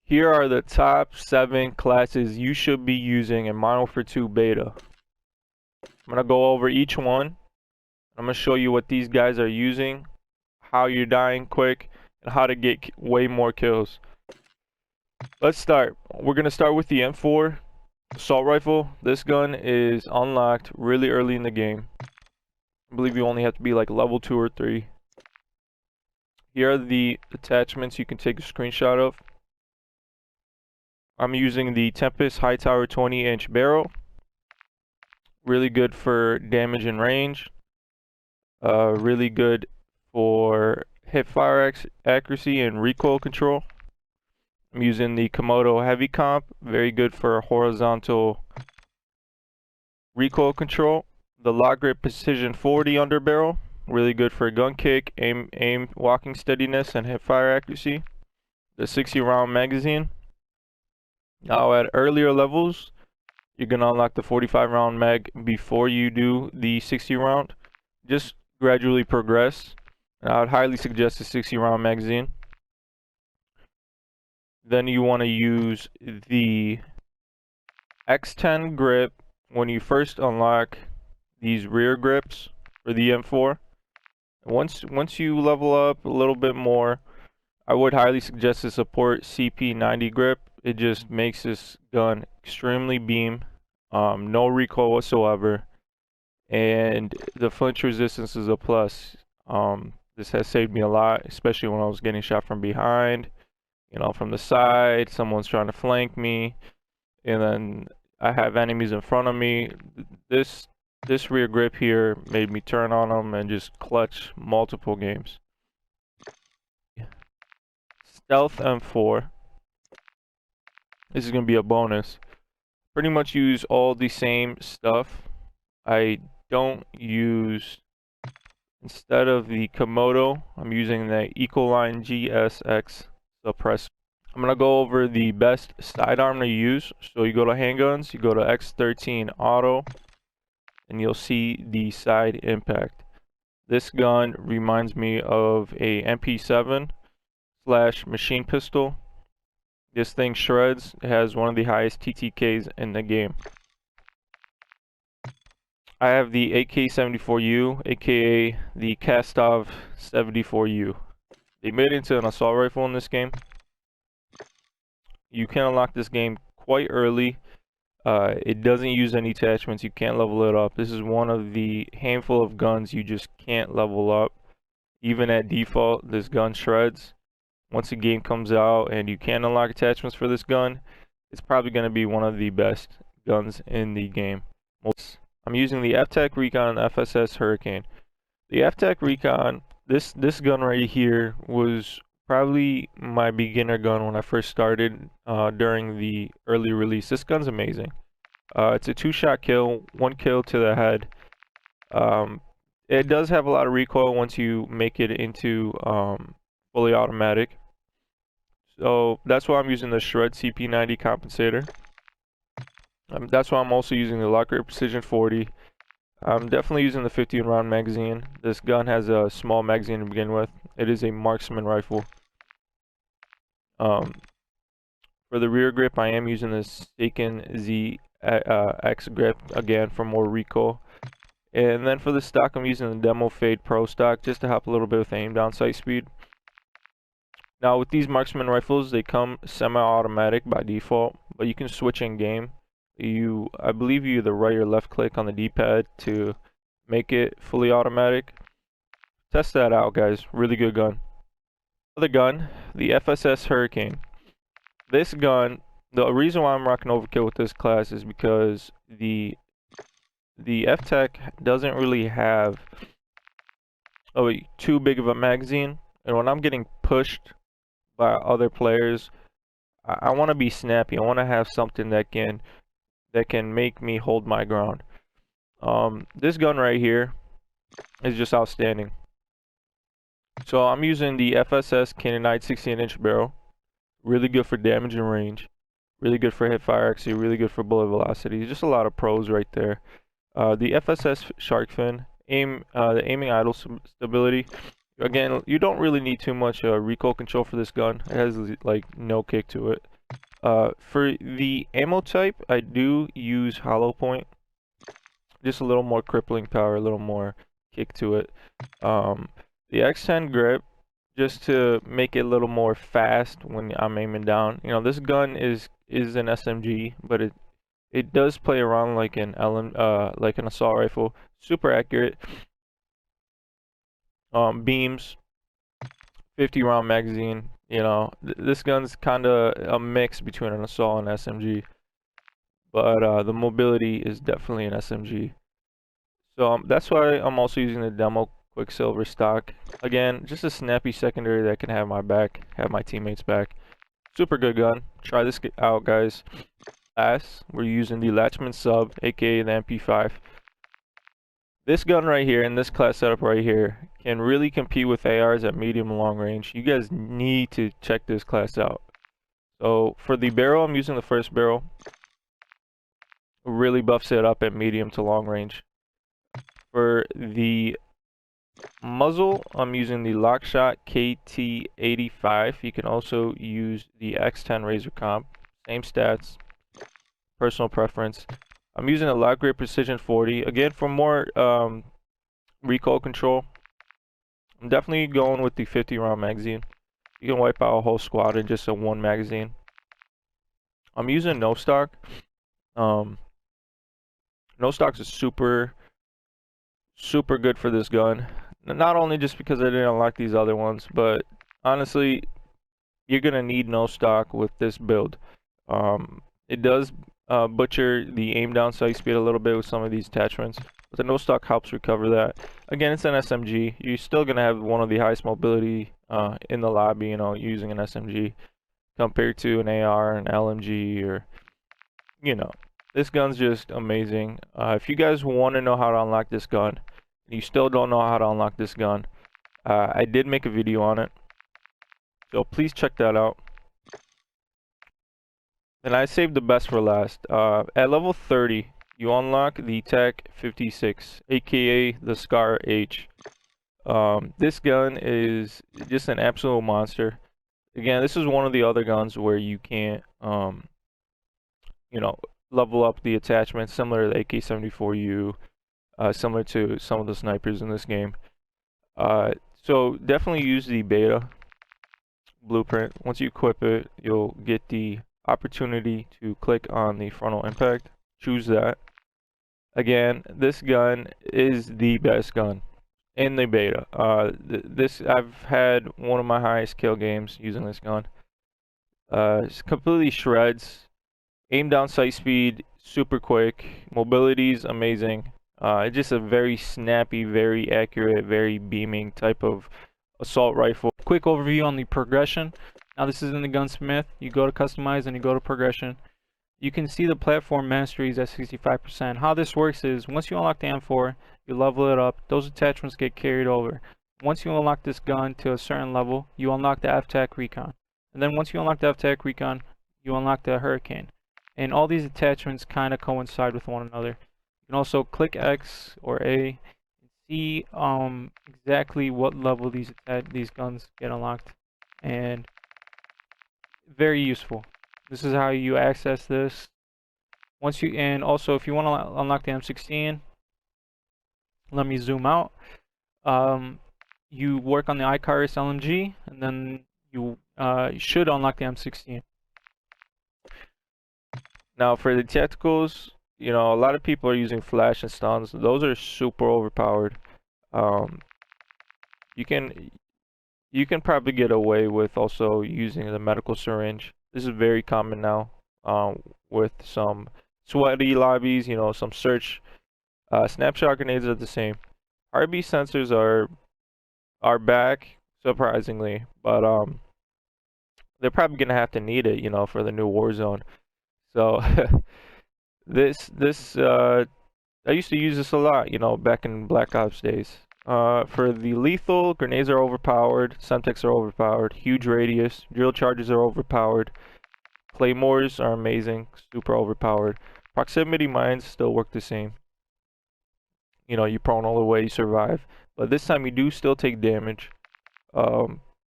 Here are the top 7 classes you should be using in Modern Warfare 2 beta. I'm going to go over each one. I'm going to show you what these guys are using, how you're dying quick, and how to get way more kills. Let's start. We're going to start with the M4 assault rifle. This gun is unlocked really early in the game. I believe you only have to be like level 2 or 3. Here are the attachments you can take a screenshot of. I'm using the Tempest High Tower 20-inch barrel. Really good for damage and range. Really good for hip fire accuracy and recoil control. I'm using the Komodo Heavy Comp. Very good for horizontal recoil control. The Lock Grip Precision 40 underbarrel. Really good for gun kick, aim, walking steadiness, and hip fire accuracy. The 60-round magazine. Now at earlier levels, you're going to unlock the 45-round mag before you do the 60-round. Just gradually progress. And I would highly suggest the 60-round magazine. Then you want to use the X10 grip when you first unlock these rear grips for the M4. Once you level up a little bit more, I would highly suggest the support CP90 grip. It just makes this gun extremely beam, no recoil whatsoever, and the flinch resistance is a plus. This has saved me a lot, especially when I was getting shot from behind, from the side, someone's trying to flank me, and then I have enemies in front of me. This rear grip here made me turn on them and just clutch multiple games. Stealth M4. This is going to be a bonus. Pretty much use all the same stuff. I don't use, instead of the Komodo, I'm using the Ecoline GSX suppressor. I'm going to go over the best sidearm to use. So you go to handguns, you go to X13 auto, and you'll see the side impact. This gun reminds me of a MP7 / machine pistol. This thing shreds. It has one of the highest TTKs in the game. I have the AK-74U, aka the Kastov 74U. They made it into an assault rifle in this game. You can unlock this game quite early. It doesn't use any attachments. You can't level it up. This is one of the handful of guns you just can't level up. Even at default, this gun shreds. Once the game comes out and you can unlock attachments for this gun, it's probably going to be one of the best guns in the game. I'm using the Ftac Recon and FSS Huricanne. The Ftac Recon, this gun right here was probably my beginner gun when I first started during the early release. This gun's amazing. It's a 2-shot kill, 1 kill to the head. It does have a lot of recoil once you make it into fully automatic. So that's why I'm using the Shred CP90 compensator. That's why I'm also using the Lock Grip Precision 40. I'm definitely using the 15-round magazine. This gun has a small magazine to begin with. It is a marksman rifle. For the rear grip, I am using the Staken Z X grip again for more recoil. And then for the stock, I'm using the Demo Fade Pro stock just to help a little bit with aim down sight speed. Now with these marksman rifles, they come semi-automatic by default, but you can switch in game. I believe you either right or left click on the D-pad to make it fully automatic. Test that out, guys. Really good gun. Another gun, the FSS Huricanne. This gun, the reason why I'm rocking overkill with this class is because the Ftac doesn't really have too big of a magazine, and when I'm getting pushed by other players, I want to be snappy. I want to have something that can make me hold my ground. This gun right here is just outstanding. So I'm using the FSS Cannonite 16-inch barrel. Really good for damage and range. Really good for hip fire accuracy. Really good for bullet velocity. Just a lot of pros right there. The FSS Shark Fin, the aiming idle stability. Again, you don't really need too much recoil control for this gun. It has like no kick to it. For the ammo type, I do use hollow point. Just a little more crippling power, a little more kick to it. The X10 grip, just to make it a little more fast when I'm aiming down. You know, this gun is an SMG, but it does play around like an like an assault rifle. Super accurate. Beams, 50 round magazine. You know, this gun's kind of a mix between an assault and SMG, but the mobility is definitely an SMG. So that's why I'm also using the demo Quicksilver stock. Again, just a snappy secondary that can have my back, have my teammates back. Super good gun. Try this out, guys. Last, we're using the Lachman sub, aka the MP5. This gun right here, and this class setup right here, can really compete with ARs at medium and long range. You guys need to check this class out. So for the barrel, I'm using the first barrel. It really buffs it up at medium to long range. For the muzzle, I'm using the Lockshot KT85. You can also use the X10 Razor Comp. Same stats, personal preference. I'm using a Lock Grip Precision 40. Again, for more recoil control, I'm definitely going with the 50 round magazine. You can wipe out a whole squad in just a one magazine. I'm using no stock. No stocks is super good for this gun. Not only just because I didn't unlock these other ones, but honestly, you're gonna need no stock with this build. It does butcher the aim down sight speed a little bit with some of these attachments, but the no stock helps recover that. Again, it's an SMG. You're still gonna have one of the highest mobility in the lobby, you know, using an SMG compared to an AR, an LMG, or you know, this gun's just amazing. If you guys want to know how to unlock this gun, and you still don't know how to unlock this gun, I did make a video on it, so please check that out. And I saved the best for last. At level 30, you unlock the TAC 56, aka the Scar H. This gun is just an absolute monster. Again, this is one of the other guns where you can't, you know, level up the attachments, similar to the AK-74U, similar to some of the snipers in this game. So definitely use the beta blueprint. Once you equip it, you'll get the opportunity to click on the frontal impact. Choose that. Again, this gun is the best gun in the beta. I've had one of my highest kill games using this gun. It completely shreds. Aim down sight speed, super quick. Mobility's amazing. It's just a very snappy, very accurate, very beaming type of assault rifle. Quick overview on the progression. Now this is in the gunsmith. You go to customize and you go to progression. You can see the platform masteries at 65%. How this works is once you unlock the M4, you level it up. Those attachments get carried over. Once you unlock this gun to a certain level, you unlock the Ftac Recon. And then once you unlock the Ftac Recon, you unlock the Huricanne. And all these attachments kind of coincide with one another. You can also click X or A and see exactly what level these guns get unlocked. And very useful. This is how you access this. And also if you want to unlock the M16, let me zoom out. You work on the Icarus LMG, and then you should unlock the M16. Now for the tacticals, you know, a lot of people are using flash and stuns. Those are super overpowered. You can probably get away with also using the medical syringe. This is very common now with some sweaty lobbies, you know, some search. Snapshot grenades are the same. RB sensors are back, surprisingly, but they're probably gonna have to need it, you know, for the new Warzone. So I used to use this a lot, you know, back in Black Ops days. For the lethal, grenades are overpowered, Semtex are overpowered, huge radius, drill charges are overpowered, claymores are amazing, super overpowered. Proximity mines still work the same. You know, you prone all the way, you survive, but this time you do still take damage.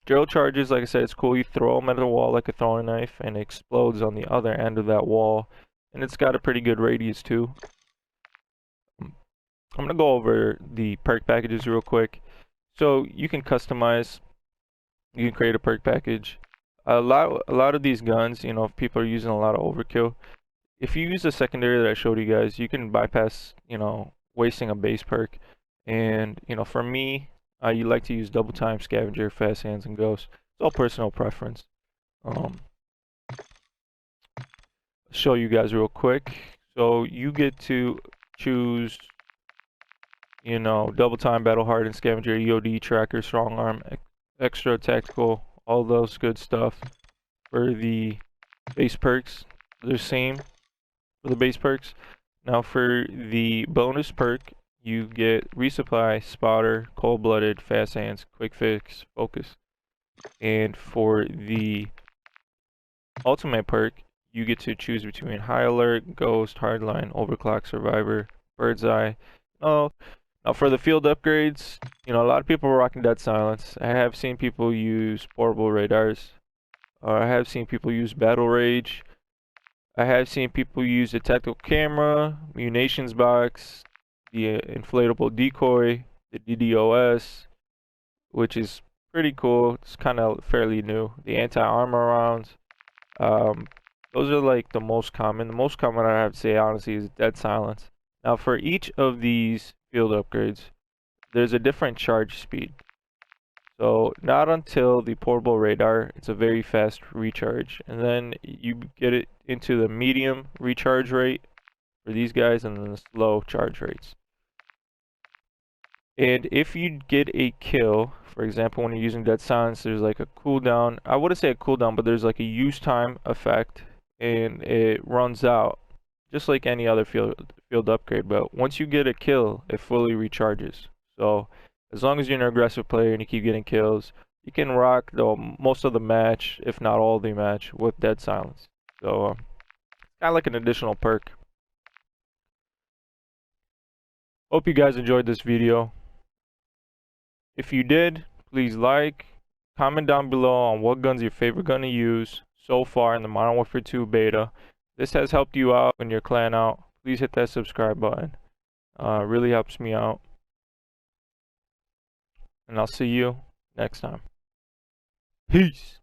Drill charges, like I said, it's cool. You throw them at the wall like a throwing knife, and it explodes on the other end of that wall. And it's got a pretty good radius too. I'm gonna go over the perk packages real quick. So you can customize. You can create a perk package. A lot of these guns, you know, if people are using a lot of overkill, if you use the secondary that I showed you guys, you can bypass, you know, wasting a base perk. And, you know, for me, you like to use double time, scavenger, fast hands, and ghost. It's all personal preference. Show you guys real quick. So you get to choose, you know, double time, battle hardened, scavenger, EOD, tracker, strong arm, extra tactical, all those good stuff. For the base perks, they're same for the base perks. Now for the bonus perk, you get resupply, spotter, cold-blooded, fast hands, quick fix, focus. And for the ultimate perk, you get to choose between high alert, ghost, hardline, overclock, survivor, bird's eye. Oh, now for the field upgrades, you know, a lot of people are rocking dead silence. I have seen people use portable radars. I have seen people use battle rage. I have seen people use the tactical camera, munitions box, the inflatable decoy, the DDoS, which is pretty cool. It's kind of fairly new. The anti-armor rounds. Those are like the most common. The most common I have to say honestly is dead silence. Now for each of these field upgrades, there's a different charge speed. So not until the portable radar, it's a very fast recharge. And then you get it into the medium recharge rate for these guys and then the slow charge rates. And if you get a kill, for example, when you're using dead silence, there's like a cooldown. I wouldn't say a cooldown, but there's like a use time effect and it runs out just like any other field upgrade. But once you get a kill, it fully recharges. So as long as you're an aggressive player and you keep getting kills, you can rock most of the match, if not all the match, with dead silence. So kind of like an additional perk. Hope you guys enjoyed this video. If you did, please like, comment down below on what gun's your favorite gun to use so far in the Modern Warfare 2 beta. This has helped you out when you're clan out. Please hit that subscribe button. Really helps me out. And I'll see you next time. Peace.